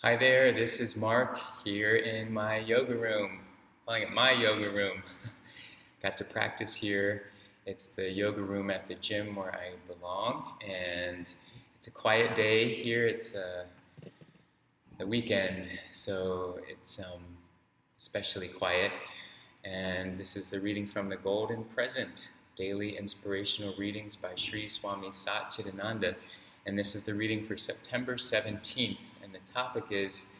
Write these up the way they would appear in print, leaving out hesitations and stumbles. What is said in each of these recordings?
Hi there, this is Mark here in my yoga room. Calling it my yoga room. Got to practice here. It's the yoga room at the gym where I belong, and it's a quiet day here. It's the weekend, so it's especially quiet. And this is the reading from the Golden Present, Daily Inspirational Readings by Sri Swami Satchidananda. And this is the reading for September 17th. And the topic is,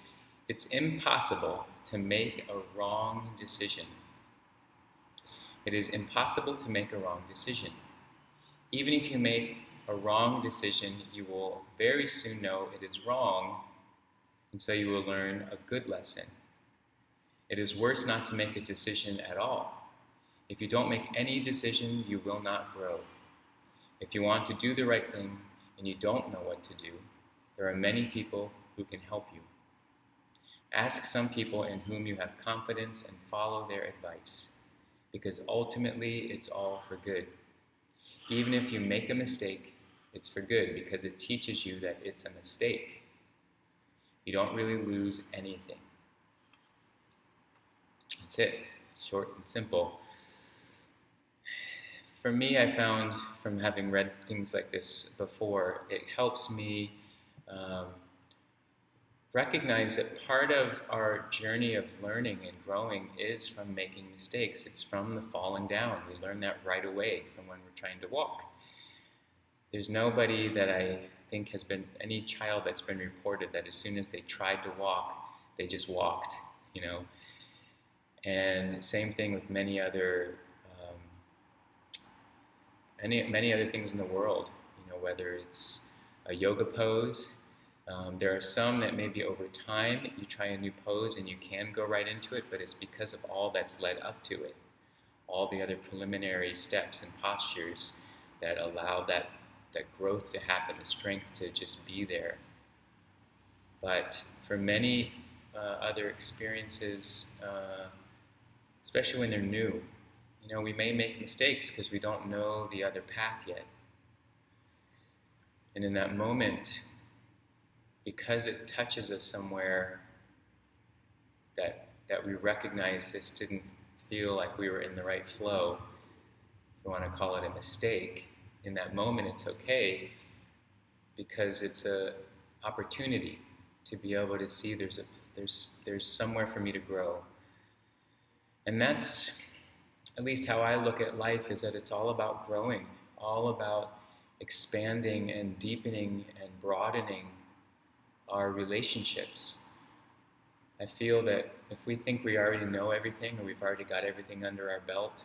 it's impossible to make a wrong decision. It is impossible to make a wrong decision. Even if you make a wrong decision, you will very soon know it is wrong, and so you will learn a good lesson. It is worse not to make a decision at all. If you don't make any decision, you will not grow. If you want to do the right thing and you don't know what to do, there are many people who can help you. Ask some people in whom you have confidence and follow their advice, because ultimately it's all for good. Even if you make a mistake, it's for good because it teaches you that it's a mistake. You don't really lose anything. That's it, short and simple. For me, I found from having read things like this before, it helps me recognize that part of our journey of learning and growing is from making mistakes. It's from the falling down. We learn that right away from when we're trying to walk. There's nobody that I think has been, any child that's been reported that as soon as they tried to walk, they just walked, And same thing with many other many other things in the world, whether it's a yoga pose. There are some that maybe over time you try a new pose and you can go right into it, but it's because of all that's led up to it, all the other preliminary steps and postures that allow that growth to happen, the strength to just be there. But for many other experiences, especially when they're new, we may make mistakes because we don't know the other path yet. And in that moment, because it touches us somewhere that we recognize this didn't feel like we were in the right flow, if we want to call it a mistake, in that moment it's okay because it's a opportunity to be able to see there's somewhere for me to grow. And that's at least how I look at life, is that it's all about growing, all about expanding and deepening and broadening our relationships. I feel that if we think we already know everything or we've already got everything under our belt,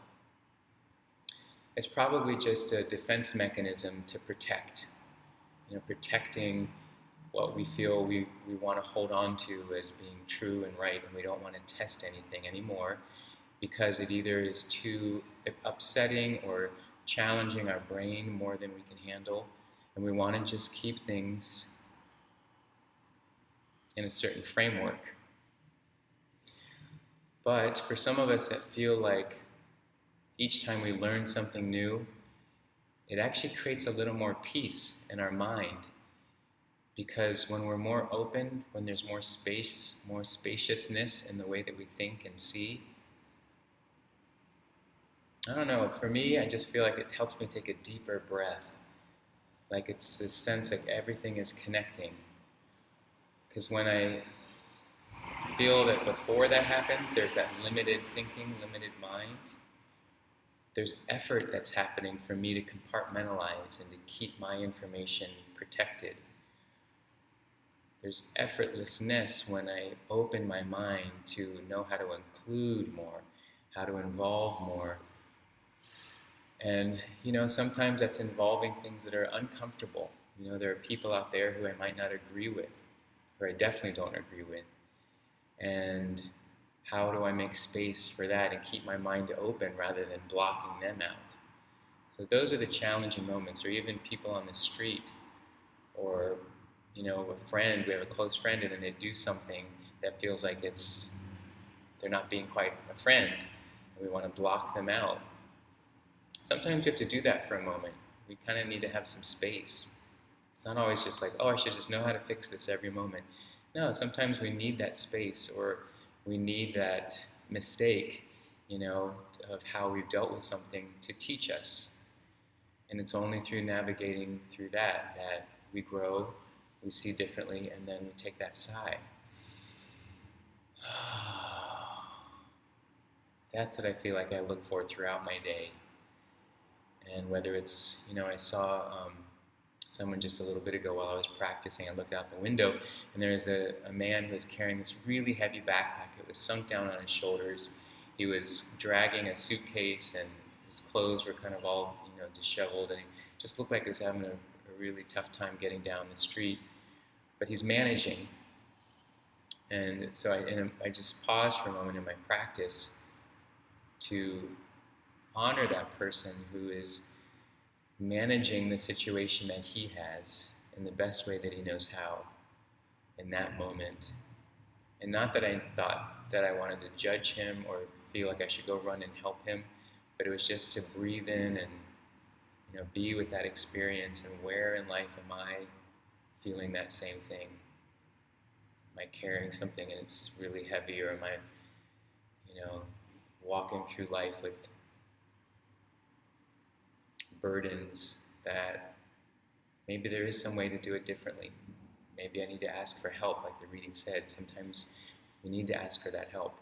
it's probably just a defense mechanism to protect, protecting what we feel we want to hold on to as being true and right, and we don't want to test anything anymore because it either is too upsetting or challenging our brain more than we can handle, and we want to just keep things in a certain framework. But for some of us that feel like each time we learn something new, it actually creates a little more peace in our mind. Because when we're more open, when there's more space, more spaciousness in the way that we think and see, I don't know, for me, I just feel like it helps me take a deeper breath. Like it's this sense like everything is connecting. Because when I feel that before that happens, there's that limited thinking, limited mind, there's effort that's happening for me to compartmentalize and to keep my information protected. There's effortlessness when I open my mind to know how to include more, how to involve more. And, sometimes that's involving things that are uncomfortable. There are people out there who I might not agree with, or I definitely don't agree with. And how do I make space for that and keep my mind open rather than blocking them out? So those are the challenging moments, or even people on the street, or a friend, we have a close friend, and then they do something that feels like they're not being quite a friend, and we want to block them out. Sometimes you have to do that for a moment. We kind of need to have some space. It's not always just like, oh, I should just know how to fix this every moment. No, sometimes we need that space, or we need that mistake, of how we've dealt with something to teach us. And it's only through navigating through that we grow, we see differently, and then we take that sigh. That's what I feel like I look for throughout my day. And whether it's, I saw someone just a little bit ago while I was practicing, I looked out the window, and there's a man who was carrying this really heavy backpack. It was sunk down on his shoulders. He was dragging a suitcase, and his clothes were kind of all, disheveled, and he just looked like he was having a really tough time getting down the street. But he's managing. And so I just paused for a moment in my practice to honor that person who is managing the situation that he has in the best way that he knows how in that moment. And not that I thought that I wanted to judge him or feel like I should go run and help him, but it was just to breathe in and be with that experience, and where in life am I feeling that same thing? Am I carrying something and it's really heavy, or am I, walking through life with burdens that maybe there is some way to do it differently. Maybe I need to ask for help, like the reading said. Sometimes we need to ask for that help.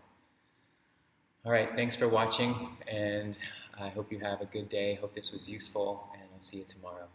All right, thanks for watching, and I hope you have a good day. Hope this was useful, and I'll see you tomorrow.